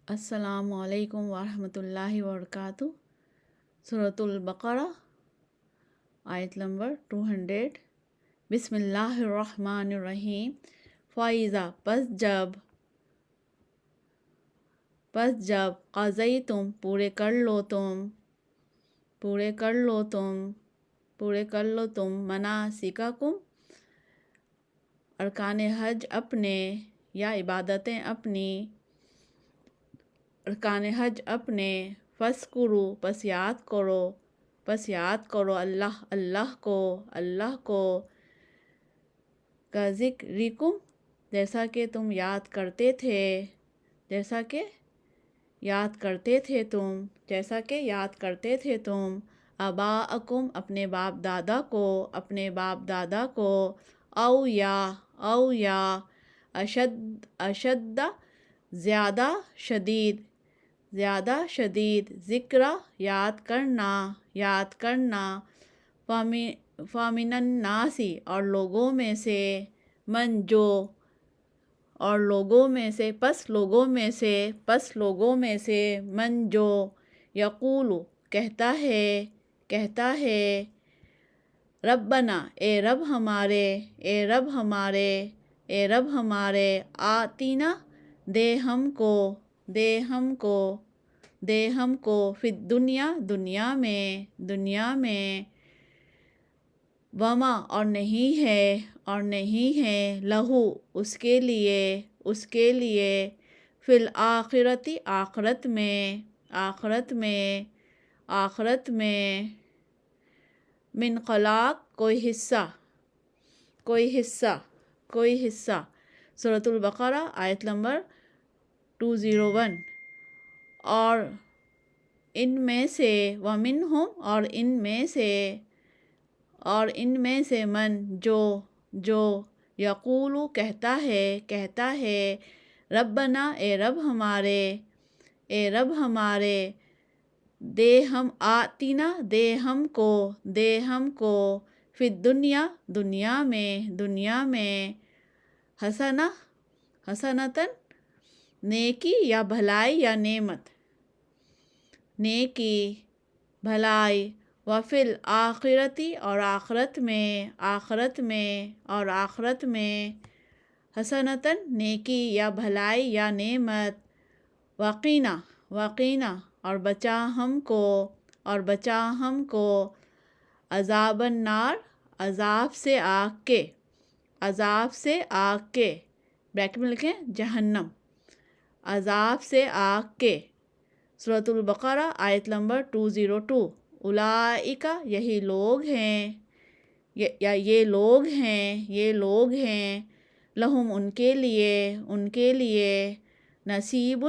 السلام علیکم ورحمۃ اللہ وبرکاتہ۔ سورۃ البقرہ آیت نمبر 200۔ بسم اللہ الرحمن الرحیم۔ فائزہ پس جب قضیتم پورے کر لو تم مناسککم ارکان حج اپنے یا عبادتیں اپنی، ارکان حج اپنے، فذکروا پس یاد کرو اللہ کو کا ذکرکم جیسا کہ یاد کرتے تھے تم آباءکم اپنے باپ دادا کو او یا اشد زیادہ شدید ذکر یاد کرنا فَمِنَ النَّاسِ اور لوگوں میں سے من جو یقول کہتا ہے ربنا اے رب ہمارے آتینا دے ہم کو فی دنیا میں وما اور نہیں ہے لہو اس کے لیے فی الآخرتی آخرت میں من خلاق کوئی حصہ۔ سورۃ البقرہ آیت نمبر 201۔ اور ان میں سے ومنہم اور ان میں سے من جو یقول کہتا ہے ربنا اے رب ہمارے دے ہم کو فی دنیا میں حسنتاً نیکی یا بھلائی یا نعمت وفی الآخرتی اور آخرت میں حسنتاً نیکی یا بھلائی یا نعمت وقینا اور بچا ہم کو عذاب النار عذاب سے آگ کے بریکٹ میں لکھیں جہنم، عذاب سے آگ کے۔ سورۃ البقرہ آیت نمبر 202۔ اولئک یہ لوگ ہیں لہم ان کے لیے نصیب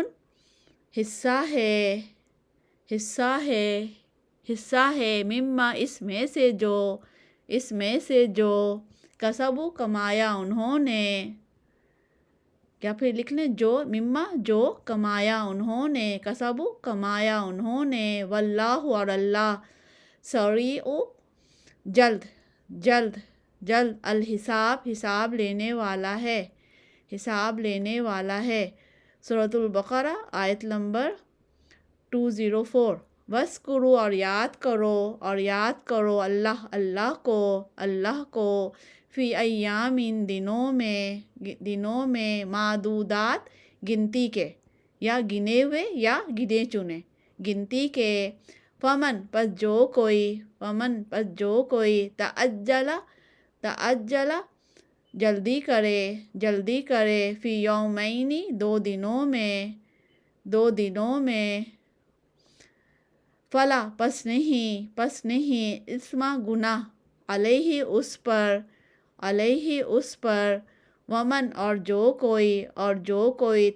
حصہ ہے مما اس میں سے جو کسبوا کمایا انہوں نے، یا پھر لکھ لیں جو کمایا انہوں نے واللہ اور اللہ سریع جلد الحساب حساب لینے والا ہے۔ سورۃ البقرہ آیت نمبر 204۔ وَاذْكُرُوا اور یاد کرو اللہ کو فی ایام دنوں میں معدودات گنتی کے، یا گنے ہوئے یا گنے چنے گنتی کے، فمن پس جو کوئی تعجل جلدی کرے فی یومین دو دنوں میں فلا پس نہیں اسم گناہ علیہ اس پر ومن اور جو کوئی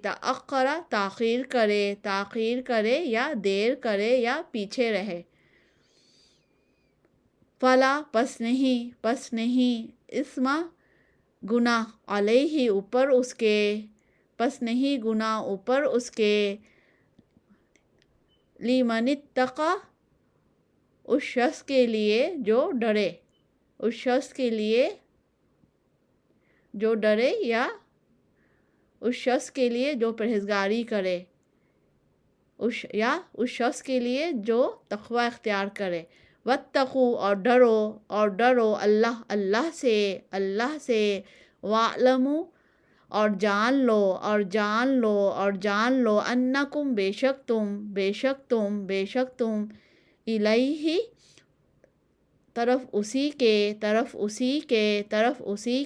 تاخیر کرے یا دیر کرے یا پیچھے رہے، فلا پس نہیں اسم گناہ علیہ اوپر اس کے لمن اتقی اس شخص کے لیے جو ڈرے یا اس شخص کے لیے جو پرہیزگاری کرے، اس شخص کے لیے جو تقوی اختیار کرے۔ واتقوا اور ڈرو اللہ سے واعلموا اور جان لو انکم بے شک تم الیہ طرف اسی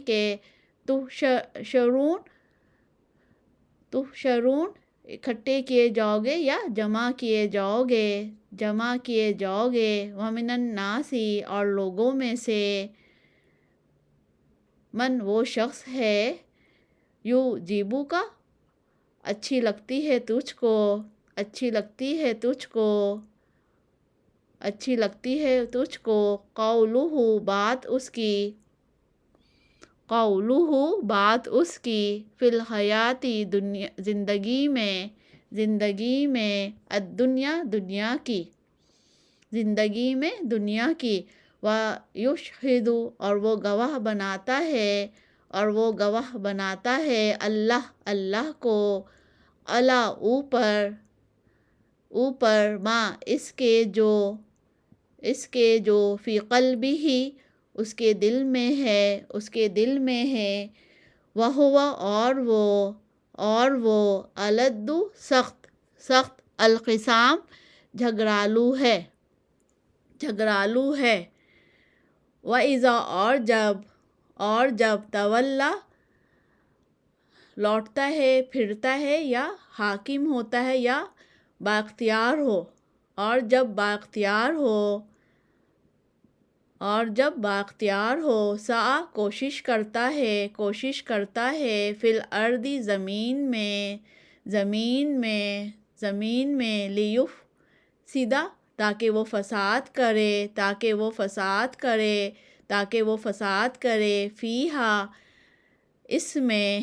کے تحشرون اکٹھے کیے جاؤ گے یا جمع کیے جاؤ گے ومن الناس اور لوگوں میں سے من وہ شخص ہے یعجبو کا اچھی لگتی ہے تجھ کو قولہ بات اس کی فی الحیاتی زندگی میں الدنیا دنیا کی ویشہد اور وہ گواہ بناتا ہے اللہ کو علی اوپر ما اس کے جو فی قلبہ اس کے دل میں ہے وہو اور وہ الد سخت الخصام جھگڑالو ہے وَإِذَا اور جب تولا لوٹتا ہے پھرتا ہے یا حاکم ہوتا ہے یا بااختیار ہو سعی کوشش کرتا ہے فی الارض زمین میں لیفسد تاکہ وہ فساد کرے فیہا اس میں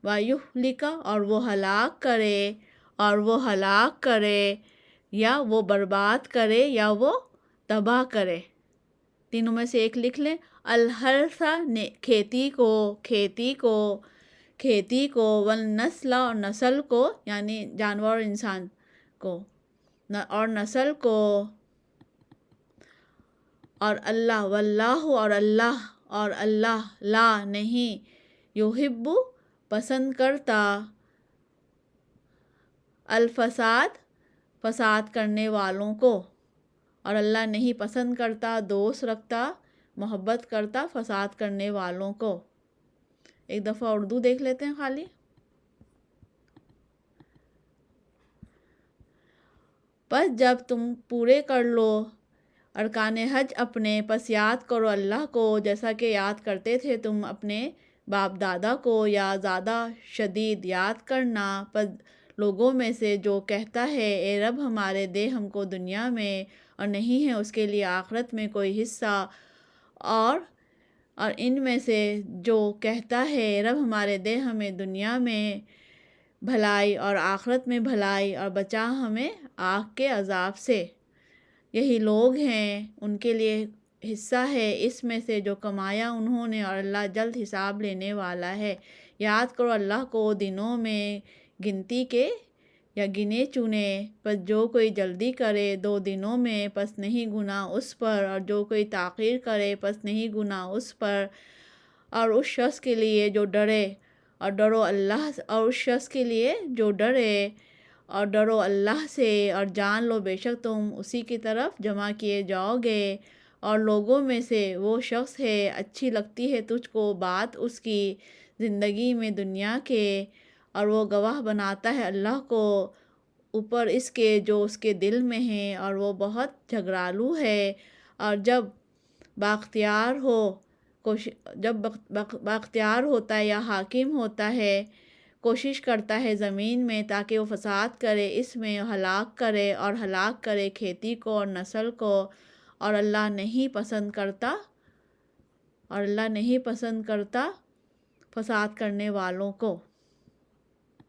ویہلک اور وہ ہلاک کرے یا وہ برباد کرے یا وہ تباہ کرے۔ تینوں میں سے ایک لکھ لیں۔ الحرث کھیتی کو والنسل اور نسل کو یعنی جانور اور انسان کو اور نسل کو اور اللہ واللہ اور اللہ لا نہیں یحب پسند کرتا فساد کرنے والوں کو، اور اللہ نہیں پسند کرتا، دوست رکھتا، محبت کرتا فساد کرنے والوں کو۔ ایک دفعہ اردو دیکھ لیتے ہیں خالی۔ پس جب تم پورے کر لو ارکان حج اپنے، پس یاد کرو اللہ کو جیسا کہ یاد کرتے تھے تم اپنے باپ دادا کو، یا زیادہ شدید یاد کرنا۔ پس لوگوں میں سے جو کہتا ہے اے رب ہمارے دے ہم کو دنیا میں اور نہیں ہے اس کے لیے آخرت میں کوئی حصہ، اور ان میں سے جو کہتا ہے اے رب ہمارے دے ہمیں دنیا میں بھلائی اور آخرت میں بھلائی اور بچا ہمیں آگ کے عذاب سے، یہی لوگ ہیں ان کے لیے حصہ ہے اس میں سے جو کمایا انہوں نے، اور اللہ جلد حساب لینے والا ہے۔ یاد کرو اللہ کو دنوں میں گنتی کے یا گنے چنے، پس جو کوئی جلدی کرے 2 دنوں میں پس نہیں گناہ اس پر، اور جو کوئی تاخیر کرے پس نہیں گناہ اس پر، اور اس شخص کے لیے جو ڈرے اور ڈرو اللہ سے، اور جان لو بے شک تم اسی کی طرف جمع کیے جاؤ گے۔ اور لوگوں میں سے وہ شخص ہے اچھی لگتی ہے تجھ کو بات اس کی زندگی میں دنیا کے، اور وہ گواہ بناتا ہے اللہ کو اوپر اس کے جو اس کے دل میں ہے، اور وہ بہت جھگڑالو ہے۔ اور جب بااختیار ہوتا ہے یا حاکم ہوتا ہے، کوشش کرتا ہے زمین میں تاکہ وہ فساد کرے اس میں، ہلاک کرے کھیتی کو اور نسل کو، اور اللہ نہیں پسند کرتا فساد کرنے والوں کو۔